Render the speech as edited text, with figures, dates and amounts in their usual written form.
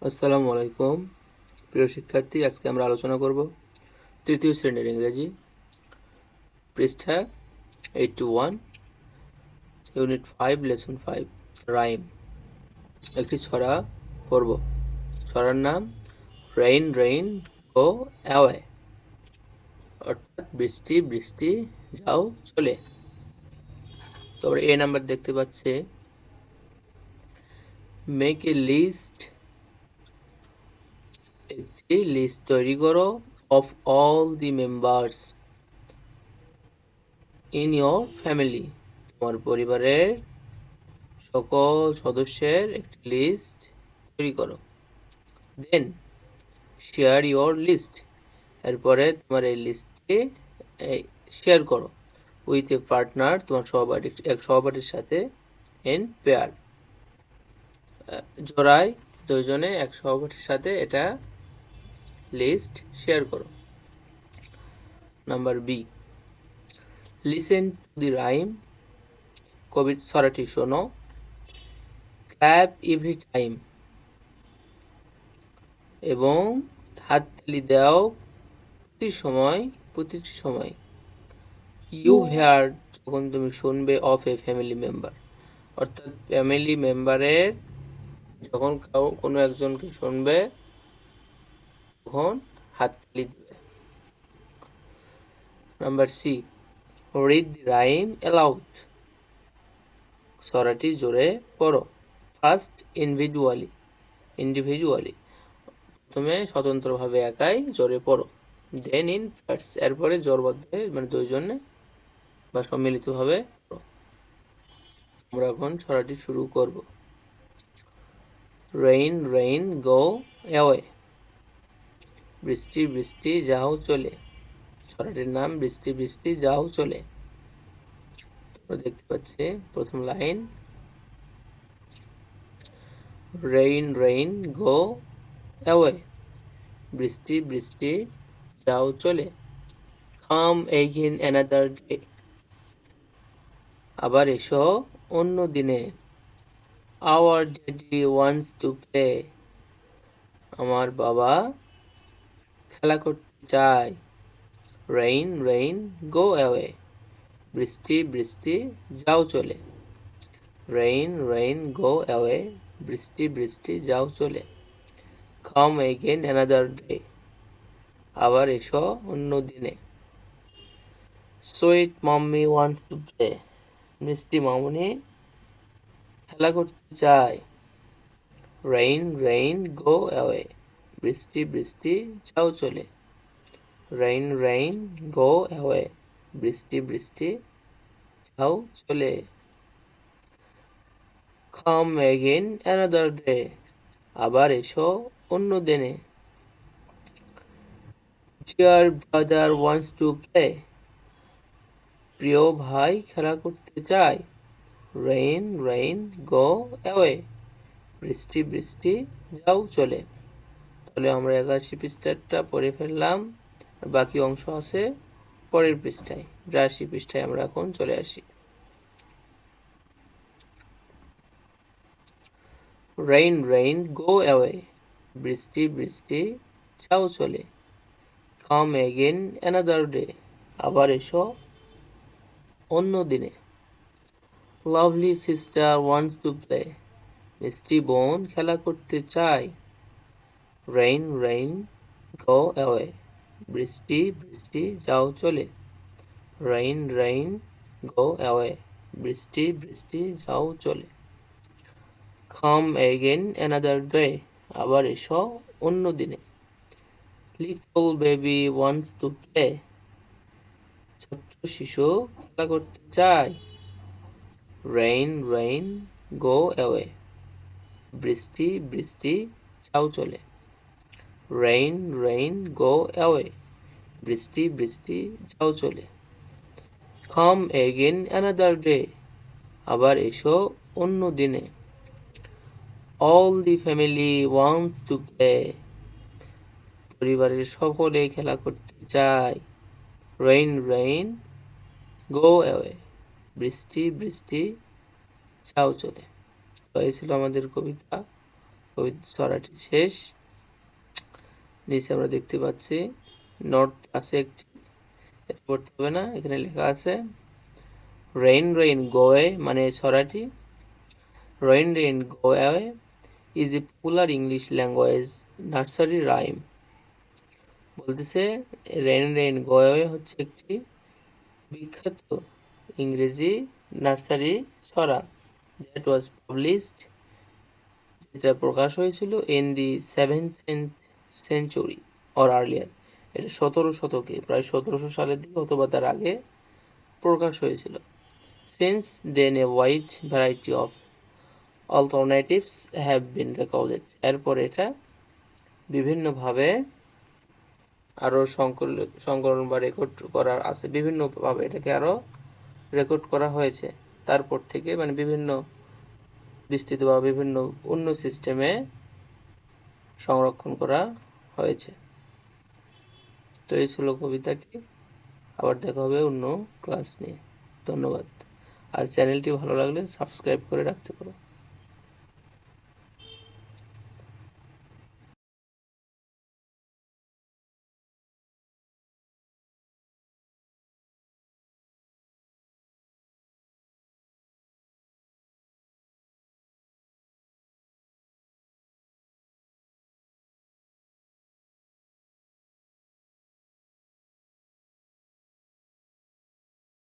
আসসালামু আলাইকুম প্রিয় শিক্ষার্থী, আজকে আমরা আলোচনা করব তৃতীয় শ্রেণীর ইংরেজি পৃষ্ঠা 81 ইউনিট 5 লেসন 5 রাইম। একটি ছড়া পড়ব। ছড়ার নাম রেইন রেইন গো অ্যাওয়ে, অর্থাৎ বৃষ্টি বৃষ্টি যাও চলে। তারপরে এ নাম্বার দেখতে পাচ্ছে, মেক এ লিস্ট, একটি লিস্ট তৈরি করো, of all the members in your family, তোমার পরিবারের সকল সদস্যের একটি লিস্ট তৈরি করো। দেন শেয়ার ইয়োর লিস্ট, এরপরে তোমার এই লিস্টটি শেয়ার করো উইথ এ পার্টনার, তোমার এক সহপাঠীর সাথে, ইন পেয়ার, জোড়ায় দুইজনে এক সহপাঠীর সাথে এটা লিস্ট শেয়ার করো। Number B, listen to the rhyme, কবির ছড়াটি শোনো। ক্ল্যাপ এভরি টাইম, এবং হাততালি দাও প্রতিটি সময়। ইউ হেয়ার, যখন তুমি শুনবে, অফ এ ফ্যামিলি মেম্বার, অর্থাৎ ফ্যামিলি মেম্বারের যখন কোনো একজনকে শুনবে তখন হাততালি দিবে। Number C, read the rhyme aloud, ছড়াটি জোরে পড়ো। ফার্স্ট ইন্ডিভিজুয়ালি, প্রথমে স্বতন্ত্রভাবে একাই জোরে পড়ো। দেন ইন পার্টস, এরপরে জোরবদ্ধ মানে দুইজনে বা সম্মিলিতভাবে পড়ো। আমরা এখন ছড়াটি শুরু করব। রেইন রেইন গো অ্যাওয়ে, বৃষ্টি বৃষ্টি যাও চলে। ছড়াটির নাম বৃষ্টি বৃষ্টি যাও চলে। দেখতে পাচ্ছি প্রথম line, rain rain go away, বৃষ্টি বৃষ্টি যাও চলে। কাম এগেইন অ্যানাদার ডে, আবার এসো অন্য দিনে। Our daddy wants to play, আমার বাবা খেলা করতে চায়। রেইন রেইন গো অ্যাওয়ে, বৃষ্টি বৃষ্টি যাও চলে। রেইন রেইন গো অ্যাওয়ে, বৃষ্টি বৃষ্টি যাও চলে। কাম এগেইন অ্যানাদার ডে, আবার এসো অন্য দিনে। Sweet mummy wants to play, মিষ্টি মামুনি খেলা করতে চায়। রেইন রেইন গো অ্যাওয়ে, বৃষ্টি বৃষ্টি যাও চলে। রেইন রেইন গো অ্যাওয়ে, বৃষ্টি বৃষ্টি যাও চলে। কাম এগেইন অ্যানাদার ডে, আবার এসো অন্য দিনে। Dear brother wants to play, প্রিয় ভাই খেলা করতে চায়। রেইন রেইন গো অ্যাওয়ে, বৃষ্টি বৃষ্টি যাও চলে। তাহলে আমরা 81 পৃষ্ঠাটা পড়ে ফেললাম, বাকি অংশ আছে পরের পৃষ্ঠায়। 82 পৃষ্ঠায় আমরা এখন চলে আসি। রেইন রেইন গো অ্যাওয়ে, বৃষ্টি বৃষ্টি যাও চলে। কাম এগেইন অ্যানাদার ডে, আবার এসো অন্য দিনে। Lovely sister wants to play, মিষ্টি বোন খেলা করতে চায়। রেইন রেইন গো অ্যাওয়ে, বৃষ্টি বৃষ্টি যাও চলে। রেইন রেইন গো অ্যাওয়ে, বৃষ্টি বৃষ্টি যাও চলে। কাম এগেইন অ্যানাদার ডে, আবার এসো অন্য দিনে। Little baby wants to play, ছোট্ট শিশু খেলা করতে চায়। রেইন রেইন গো অ্যাওয়ে, বৃষ্টি বৃষ্টি যাও চলে। রেইন রেইন গো অ্যাওয়ে, বৃষ্টি বৃষ্টি যাও চলে। কাম এগেইন অ্যানাদার ডে, আবার এসো অন্য দিনে। All the family wants to play, পরিবারের সকলে খেলা করতে চায়। রেইন রেইন গো অ্যাওয়ে, বৃষ্টি বৃষ্টি যাও চলে। তো এই ছিল আমাদের কবিতা। ছড়াটি শেষ। নিচে আমরা দেখতে পাচ্ছি নোট আছে একটি, এটা পড়তে হবে না। এখানে লেখা আছে রেইন রেইন গো অ্যাওয়ে, মানে ছড়াটি rain rain go away is a popular English language nursery rhyme. বলতেছে রেইন রেইন গো অ্যাওয়ে হচ্ছে একটি বিখ্যাত ইংরেজি নার্সারি ছড়া, দ্যাট ওয়াজ পাবলিশড, যেটা প্রকাশ হয়েছিল in the 17th century or earlier. এটা 17 শতকে, প্রায় 1700 সালের দিকে অথবা তার আগে প্রকাশ হয়েছিল। Since then a wide variety of alternatives have been recorded. এরপর এটা বিভিন্নভাবে আরও সংকলন বা রেকর্ড করার আছে, বিভিন্নভাবে এটাকে আরও রেকর্ড করা হয়েছে তারপর থেকে, মানে বিভিন্ন বিস্তৃত বা বিভিন্ন অন্য সিস্টেমে সংরক্ষণ করা হয়েছে। তো এই ছিল কবিতাটি। আবার দেখা হবে অন্য ক্লাস নিয়ে। ধন্যবাদ। আর চ্যানেলটি ভালো লাগলে সাবস্ক্রাইব করে রাখতে পারো।